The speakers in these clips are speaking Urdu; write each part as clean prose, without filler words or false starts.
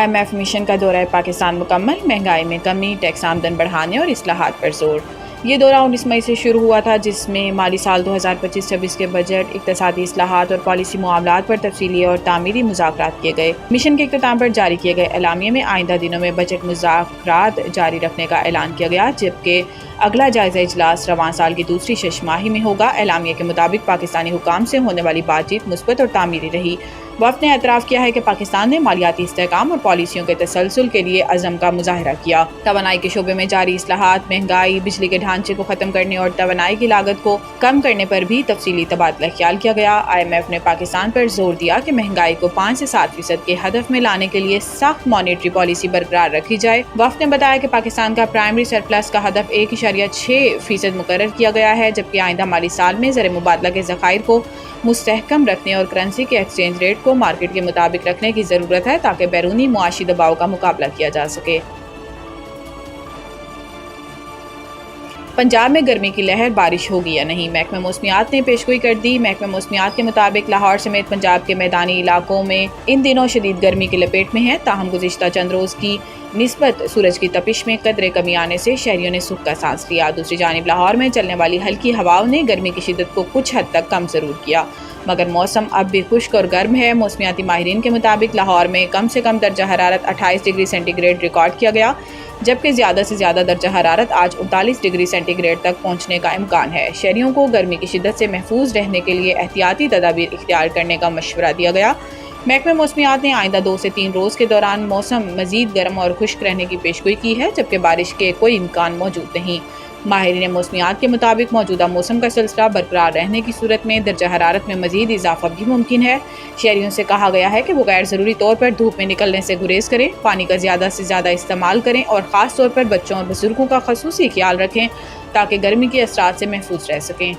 IMF مشن کا دورہ پاکستان مکمل، مہنگائی میں کمی، ٹیکس آمدن بڑھانے اور اصلاحات پر زور۔ یہ دورہ 19 مئی سے شروع ہوا تھا، جس میں مالی سال 2025-26 کے بجٹ، اقتصادی اصلاحات اور پالیسی معاملات پر تفصیلی اور تعمیری مذاکرات کیے گئے۔ مشن کے اختتام پر جاری کیے گئے اعلامیے میں آئندہ دنوں میں بجٹ مذاکرات جاری رکھنے کا اعلان کیا گیا، جبکہ اگلا جائزہ اجلاس رواں سال کی دوسری شش ماہی میں ہوگا۔ اعلامیے کے مطابق پاکستانی حکام سے ہونے والی بات چیت مثبت اور تعمیری رہی۔ وفد نے اعتراف کیا ہے کہ پاکستان نے مالیاتی استحکام اور پالیسیوں کے تسلسل کے لیے عزم کا مظاہرہ کیا۔ توانائی کے شعبے میں جاری اصلاحات، مہنگائی، بجلی کے ڈھانچے کو ختم کرنے اور توانائی کی لاگت کو کم کرنے پر بھی تفصیلی تبادلہ خیال کیا گیا۔ IMF نے پاکستان پر زور دیا کہ مہنگائی کو 5 سے 7% کے ہدف میں لانے کے لیے سخت مانیٹری پالیسی برقرار رکھی جائے۔ وفد نے بتایا کہ پاکستان کا پرائمری سرپلس کا ہدف 1.6% مقرر کیا گیا ہے، جبکہ آئندہ مالی سال میں زر مبادلہ کے ذخائر کو مستحکم رکھنے اور کرنسی کے ایکسچینج ریٹ کو مارکیٹ کے مطابق رکھنے کی ضرورت ہے تاکہ بیرونی معاشی دباؤ کا مقابلہ کیا جا سکے۔ پنجاب میں گرمی کی لہر، بارش ہوگی یا نہیں؟ محکمہ موسمیات نے پیشگوئی کر دی۔ محکمہ موسمیات کے مطابق لاہور سمیت پنجاب کے میدانی علاقوں میں ان دنوں شدید گرمی کی لپیٹ میں ہیں، تاہم گزشتہ چند روز کی نسبت سورج کی تپش میں قدرے کمی آنے سے شہریوں نے سکھ کا سانس لیا۔ دوسری جانب لاہور میں چلنے والی ہلکی ہواؤں نے گرمی کی شدت کو کچھ حد تک کم ضرور کیا، مگر موسم اب بھی خشک اور گرم ہے۔ موسمیاتی ماہرین کے مطابق لاہور میں کم سے کم درجہ حرارت 28 ڈگری سینٹی گریڈ ریکارڈ کیا گیا، جبکہ زیادہ سے زیادہ درجہ حرارت آج 39 ڈگری سینٹی گریڈ تک پہنچنے کا امکان ہے۔ شہریوں کو گرمی کی شدت سے محفوظ رہنے کے لیے احتیاطی تدابیر اختیار کرنے کا مشورہ دیا گیا۔ محکمہ موسمیات نے آئندہ 2 سے 3 روز کے دوران موسم مزید گرم اور خشک رہنے کی پیشگوئی کی ہے، جبکہ بارش کے کوئی امکان موجود نہیں۔ ماہرین موسمیات کے مطابق موجودہ موسم کا سلسلہ برقرار رہنے کی صورت میں درجہ حرارت میں مزید اضافہ بھی ممکن ہے۔ شہریوں سے کہا گیا ہے کہ وہ غیر ضروری طور پر دھوپ میں نکلنے سے گریز کریں، پانی کا زیادہ سے زیادہ استعمال کریں اور خاص طور پر بچوں اور بزرگوں کا خصوصی خیال رکھیں تاکہ گرمی کے اثرات سے محفوظ رہ سکیں۔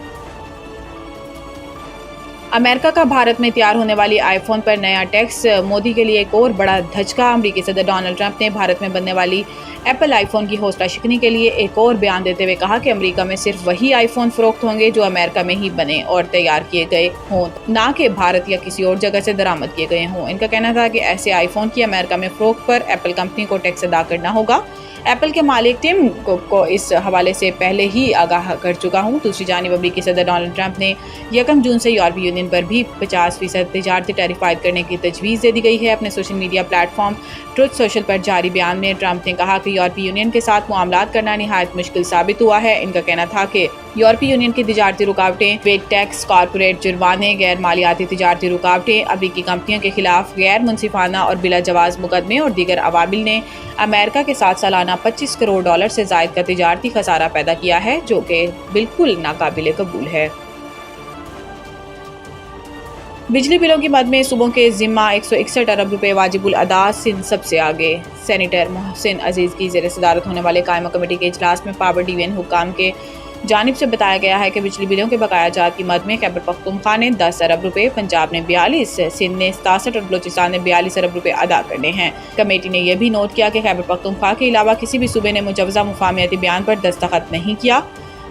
امریکہ کا بھارت میں تیار ہونے والی آئی فون پر نیا ٹیکس، مودی کے لیے ایک اور بڑا دھچکا۔ امریکی صدر ڈونلڈ ٹرمپ نے بھارت میں بننے والی ایپل آئی فون کی حوصلہ شکنی کے لیے ایک اور بیان دیتے ہوئے کہا کہ امریکہ میں صرف وہی آئی فون فروخت ہوں گے جو امریکہ میں ہی بنے اور تیار کیے گئے ہوں، نہ کہ بھارت یا کسی اور جگہ سے درآمد کیے گئے ہوں۔ ان کا کہنا تھا کہ ایسے آئی فون کی امریکہ میں فروخت پر ایپل کمپنی کو ٹیکس ادا کرنا ہوگا۔ ایپل کے مالک ٹم کک کو اس حوالے سے پہلے ہی آگاہ کر چکا ہوں۔ دوسری جانب امریکی صدر ڈونلڈ ٹرمپ نے 1 جون سے یورپی یونین پر بھی 50% تجارتی ٹیرف عائد کرنے کی تجویز دے دی گئی ہے۔ اپنے social media platform Truth Social پر جاری بیان میں ٹرمپ نے کہا کہ یورپی یونین کے ساتھ معاملات کرنا نہایت مشکل ثابت ہوا ہے۔ ان کا کہنا تھا کہ یورپی یونین کی تجارتی رکاوٹیں، ویٹ ٹیکس، کارپوریٹ جرمانے، غیر مالیاتی تجارتی رکاوٹیں، امریکی کمپنیوں کے خلاف غیر منصفانہ اور بلا جواز مقدمے اور دیگر عوامل نے امریکہ کے ساتھ سالانہ $25 کروڑ سے زائد کا تجارتی خسارہ پیدا کیا ہے، جو کہ بالکل ناقابل قبول ہے۔ بجلی بلوں کی مد میں صوبوں کے ذمہ 161 ارب روپے واجب الادا، سندھ سب سے آگے۔ سینیٹر محسن عزیز کی زیر صدارت ہونے والے قائمہ کمیٹی کے اجلاس میں پاور ڈویژن حکام کے جانب سے بتایا گیا ہے کہ بجلی بلوں کے بقایا جات کی مد میں خیبر پختونخوا نے 10 ارب روپے، پنجاب نے 42، سندھ نے 67 اور بلوچستان نے 42 ارب روپے ادا کرنے ہیں۔ کمیٹی نے یہ بھی نوٹ کیا کہ خیبر پختونخوا کے علاوہ کسی بھی صوبے نے مجوزہ مفاہمتی بیان پر دستخط نہیں کیا۔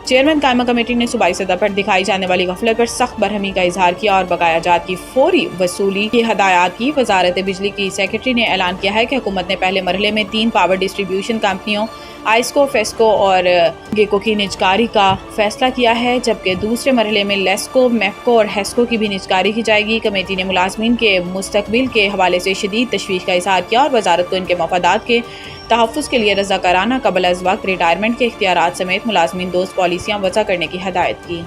چیئرمین قائمہ کمیٹی نے صوبائی سطح پر دکھائی جانے والی غفلت پر سخت برہمی کا اظہار کیا اور بقایا جات کی فوری وصولی کی ہدایات کی۔ وزارت بجلی کی سیکرٹری نے اعلان کیا ہے کہ حکومت نے پہلے مرحلے میں 3 پاور ڈسٹریبیوشن کمپنیوں آئسکو، فیسکو اور گیکو کی نجکاری کا فیصلہ کیا ہے، جبکہ دوسرے مرحلے میں لیسکو، میفکو اور ہیسکو کی بھی نجکاری کی جائے گی۔ کمیٹی نے ملازمین کے مستقبل کے حوالے سے شدید تشویش کا اظہار کیا اور وزارت کو ان کے مفادات کے تحفظ کے لیے رضاکارانہ قبل از وقت ریٹائرمنٹ کے اختیارات سمیت ملازمین دوست پالیسیاں وضع کرنے کی ہدایت کی۔